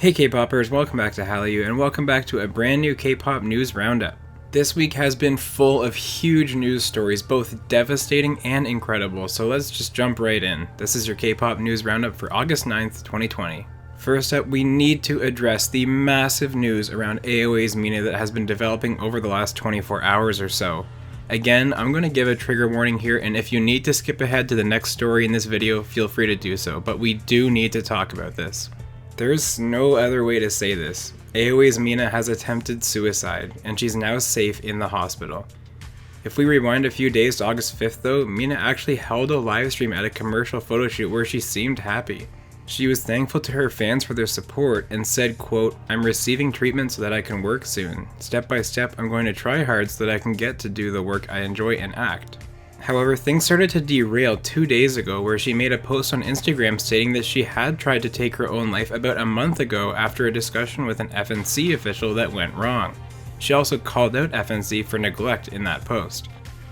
Hey K-Poppers, welcome back to HallyU and welcome back to a brand new K-Pop News Roundup. This week has been full of huge news stories, both devastating and incredible, so let's just jump right in. This is your K-Pop News Roundup for August 9th, 2020. First up, we need to address the massive news around AOA's Mina that has been developing over the last 24 hours or so. Again, I'm going to give a trigger warning here, and if you need to skip ahead to the next story in this video, feel free to do so, but we do need to talk about this. There's no other way to say this. AOA's Mina has attempted suicide, and she's now safe in the hospital. If we rewind a few days to August 5th though, Mina actually held a livestream at a commercial photo shoot where she seemed happy. She was thankful to her fans for their support and said, quote, "I'm receiving treatment so that I can work soon. Step by step, I'm going to try hard so that I can get to do the work I enjoy and act." However, things started to derail 2 days ago where she made a post on Instagram stating that she had tried to take her own life about a month ago after a discussion with an FNC official that went wrong. She also called out FNC for neglect in that post.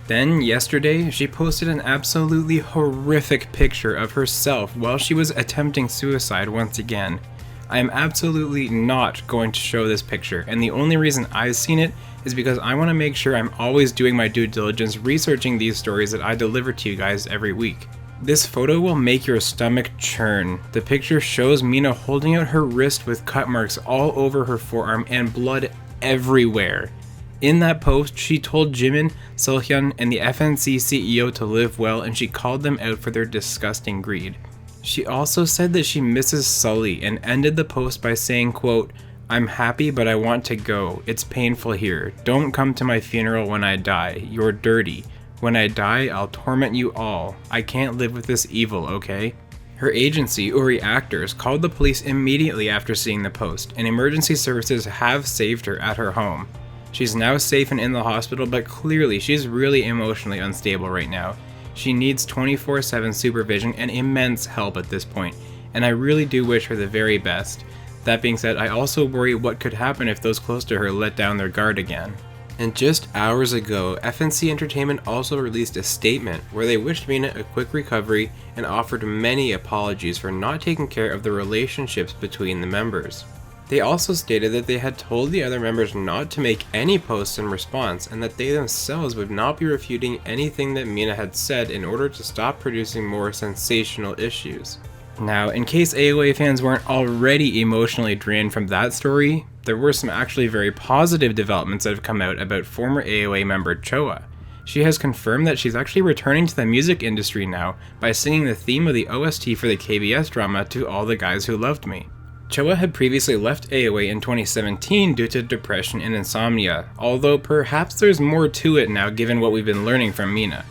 Then, yesterday, she posted an absolutely horrific picture of herself while she was attempting suicide once again. I am absolutely not going to show this picture, and the only reason I've seen it is because I want to make sure I'm always doing my due diligence researching these stories that I deliver to you guys every week. This photo will make your stomach churn. The picture shows Mina holding out her wrist with cut marks all over her forearm and blood everywhere. In that post, she told Jimin, Seolhyun, and the FNC CEO to live well, and she called them out for their disgusting greed. She also said that she misses Sully and ended the post by saying, quote, "I'm happy but I want to go. It's painful here. Don't come to my funeral when I die. You're dirty. When I die, I'll torment you all. I can't live with this evil, okay?" Her agency, Uri Actors, called the police immediately after seeing the post, and emergency services have saved her at her home. She's now safe and in the hospital, but clearly she's really emotionally unstable right now. She needs 24/7 supervision and immense help at this point, and I really do wish her the very best. That being said, I also worry what could happen if those close to her let down their guard again. And just hours ago, FNC Entertainment also released a statement where they wished Mina a quick recovery and offered many apologies for not taking care of the relationships between the members. They also stated that they had told the other members not to make any posts in response and that they themselves would not be refuting anything that Mina had said in order to stop producing more sensational issues. Now, in case AOA fans weren't already emotionally drained from that story, there were some actually very positive developments that have come out about former AOA member Choa. She has confirmed that she's actually returning to the music industry now by singing the theme of the OST for the KBS drama To All the Guys Who Loved Me. Choa had previously left AOA in 2017 due to depression and insomnia, although perhaps there's more to it now given what we've been learning from Mina.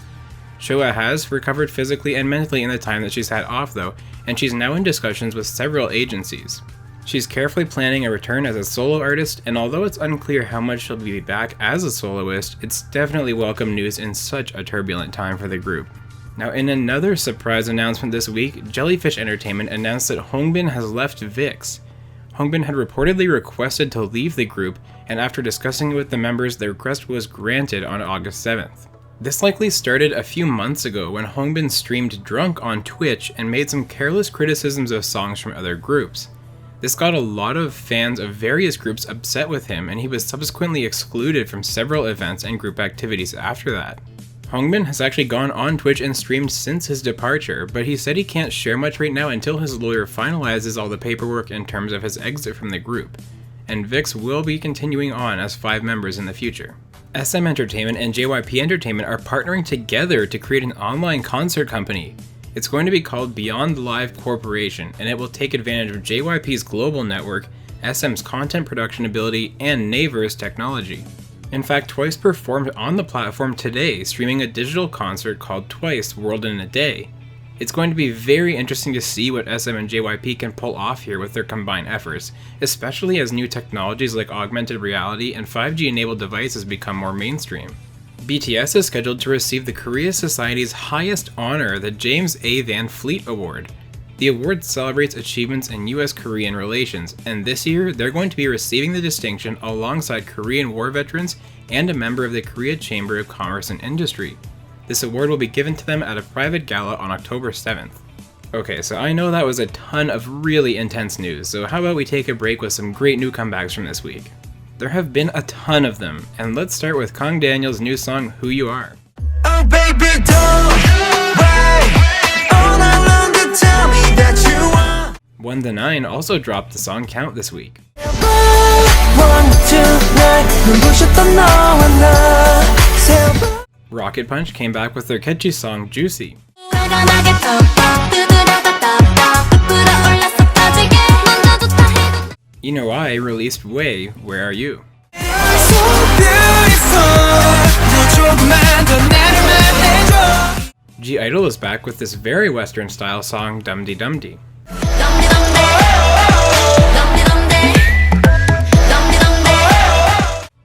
Choa has recovered physically and mentally in the time that she's had off though, and she's now in discussions with several agencies. She's carefully planning a return as a solo artist, and although it's unclear how much she'll be back as a soloist, it's definitely welcome news in such a turbulent time for the group. Now, in another surprise announcement this week, Jellyfish Entertainment announced that Hongbin has left VIXX. Hongbin had reportedly requested to leave the group, and after discussing it with the members, the request was granted on August 7th. This likely started a few months ago when Hongbin streamed drunk on Twitch and made some careless criticisms of songs from other groups. This got a lot of fans of various groups upset with him, and he was subsequently excluded from several events and group activities after that. Hongbin has actually gone on Twitch and streamed since his departure, but he said he can't share much right now until his lawyer finalizes all the paperwork in terms of his exit from the group, and VIXX will be continuing on as 5 members in the future. SM Entertainment and JYP Entertainment are partnering together to create an online concert company. It's going to be called Beyond Live Corporation, and it will take advantage of JYP's global network, SM's content production ability, and Naver's technology. In fact, Twice performed on the platform today, streaming a digital concert called Twice World in a Day. It's going to be very interesting to see what SM and JYP can pull off here with their combined efforts, especially as new technologies like augmented reality and 5G-enabled devices become more mainstream. BTS is scheduled to receive the Korea Society's highest honor, the James A. Van Fleet Award. The award celebrates achievements in US-Korean relations, and this year they're going to be receiving the distinction alongside Korean war veterans and a member of the Korea Chamber of Commerce and Industry. This award will be given to them at a private gala on October 7th. Okay, so I know that was a ton of really intense news, so how about we take a break with some great new comebacks from this week? There have been a ton of them, and let's start with Kang Daniel's new song, Who You Are. Oh baby, don't wait all night long to tell me that you want. 1THE9 also dropped the song Count this week. 1, 2, 9 눈부셨던 너와 나 세워봐. Rocket Punch came back with their catchy song, Juicy. You Know I released Way, Where Are You? So beautiful. 조금만 더 나를 말해줘. G-Idol is back with this very Western style song, Dum Dee Dum Dee.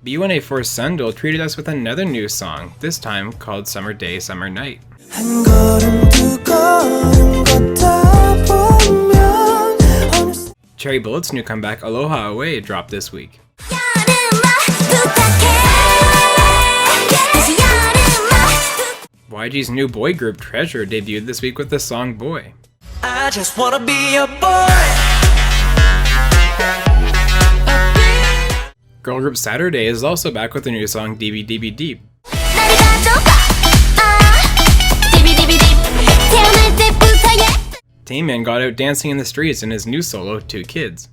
B1A4's Sandeul treated us with another new song, this time called Summer Day, Summer Night. 한 걸음 두 걸음 걷다 보면 어느새 Cherry Bullet's new comeback, Aloha Away, dropped this week. YG's new boy group, Treasure, debuted this week with the song Boy. I just wanna be a boy. Girl group Saturday is also back with the new song DBDB Deep. Taemin got out dancing in the streets in his new solo, Two Kids.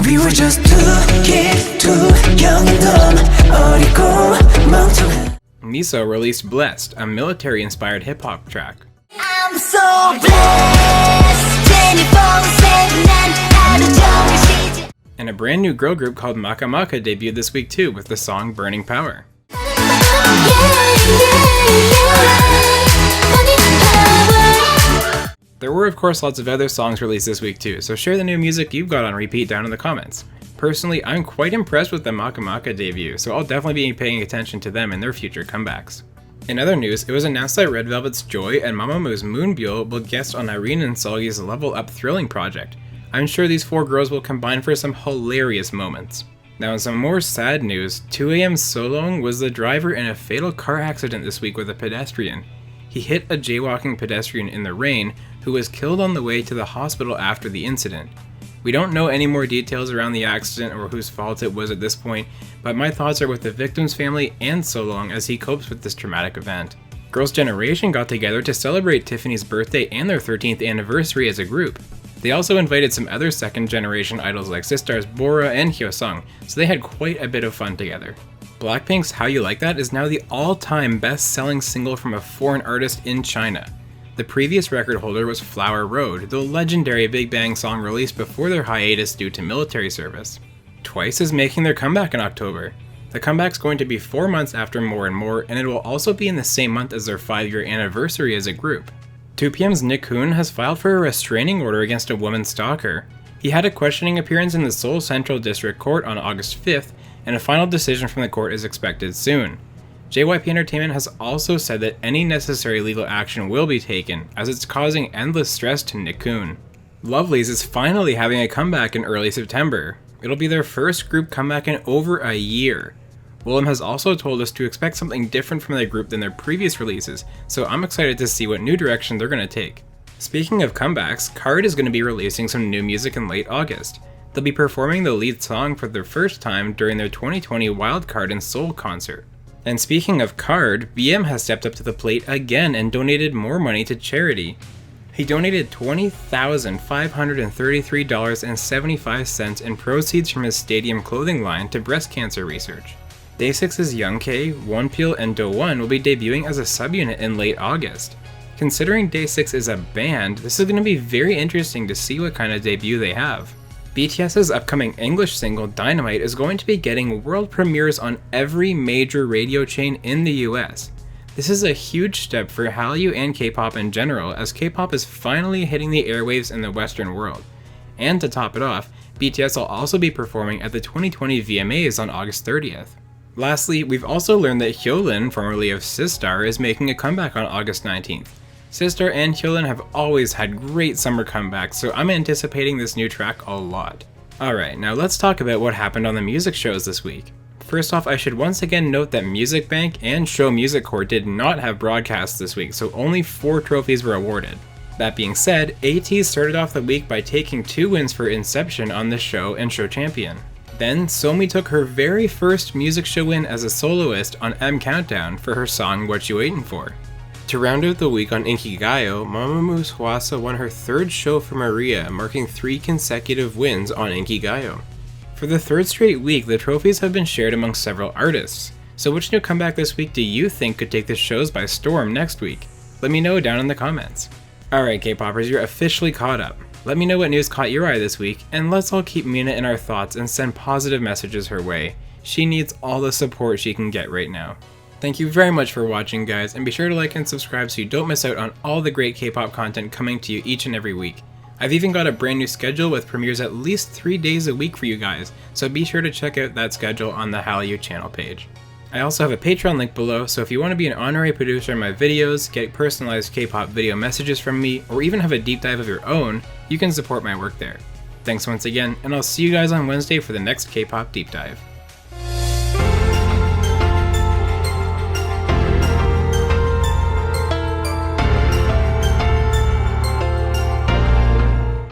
We were just two kids, too young and dumb, 어리고 멍청한. Miso released Blessed, a military-inspired hip-hop track. I'm so blessed. 24/7 난 하루 종일 쉬지. And a brand new girl group called Maka debuted this week too with the song Burning Power. There were of course lots of other songs released this week too, so share the new music you've got on repeat down in the comments. Personally, I'm quite impressed with the Maka debut, so I'll definitely be paying attention to them in their future comebacks. In other news, it was announced that Red Velvet's Joy and Mamamoo's Moonbyul will guest on Irene and Sully's Level Up Thrilling project. I'm sure these four girls will combine for some hilarious moments. Now in some more sad news, 2AM's Solong was the driver in a fatal car accident this week with a pedestrian. He hit a jaywalking pedestrian in the rain, who was killed on the way to the hospital after the incident. We don't know any more details around the accident or whose fault it was at this point, but my thoughts are with the victim's family and Solong as he copes with this traumatic event. Girls' Generation got together to celebrate Tiffany's birthday and their 13th anniversary as a group. They also invited some other second-generation idols like Sistar's Bora and Hyosung, so they had quite a bit of fun together. Blackpink's How You Like That is now the all-time best-selling single from a foreign artist in China. The previous record holder was Flower Road, the legendary Big Bang song released before their hiatus due to military service. Twice is making their comeback in October. The comeback's going to be 4 months after More and More, and it will also be in the same month as their 5-year anniversary as a group. 2PM's Nichkhun has filed for a restraining order against a woman stalker. He had a questioning appearance in the Seoul Central District Court on August 5th, and a final decision from the court is expected soon. JYP Entertainment has also said that any necessary legal action will be taken, as it's causing endless stress to Nichkhun. Lovelyz is finally having a comeback in early September. It'll be their first group comeback in over a year. Willem has also told us to expect something different from their group than their previous releases, so I'm excited to see what new direction they're going to take. Speaking of comebacks, KARD is going to be releasing some new music in late August. They'll be performing the lead song for their first time during their 2020 Wildcard in Seoul concert. And speaking of KARD, BM has stepped up to the plate again and donated more money to charity. He donated $20,533.75 in proceeds from his stadium clothing line to breast cancer research. Day6's Youngtae, Wonpil, and Do1 will be debuting as a subunit in late August. Considering Day6 is a band, this is going to be very interesting to see what kind of debut they have. BTS's upcoming English single Dynamite is going to be getting world premieres on every major radio chain in the US. This is a huge step for HallyU and K-pop in general, as K-pop is finally hitting the airwaves in the Western world. And to top it off, BTS will also be performing at the 2020 VMAs on August 30th. Lastly, we've also learned that Hyolyn, formerly of Sistar, is making a comeback on August 19th. Sistar and Hyolyn have always had great summer comebacks, so I'm anticipating this new track a lot. Alright, now let's talk about what happened on the music shows this week. First off, I should once again note that Music Bank and Show Music Corps did not have broadcasts this week, so only 4 trophies were awarded. That being said, ATEEZ started off the week by taking 2 wins for Inception on the show and show champion. Then, Somi took her very first music show win as a soloist on M Countdown for her song What You Waitin' For. To round out the week on Inkigayo, Mamamoo Hwasa won her 3rd show for Maria, marking 3 consecutive wins on Inkigayo. For the 3rd straight week, the trophies have been shared among several artists. So which new comeback this week do you think could take the shows by storm next week? Let me know down in the comments. Alright K-Poppers, you're officially caught up. Let me know what news caught your eye this week, and let's all keep Mina in our thoughts and send positive messages her way. She needs all the support she can get right now. Thank you very much for watching guys, and be sure to like and subscribe so you don't miss out on all the great K-pop content coming to you each and every week. I've even got a brand new schedule with premieres at least 3 days a week for you guys, so be sure to check out that schedule on the HallyU channel page. I also have a Patreon link below, so if you want to be an honorary producer on my videos, get personalized K-pop video messages from me, or even have a deep dive of your own, you can support my work there. Thanks once again, and I'll see you guys on Wednesday for the next K-pop deep dive.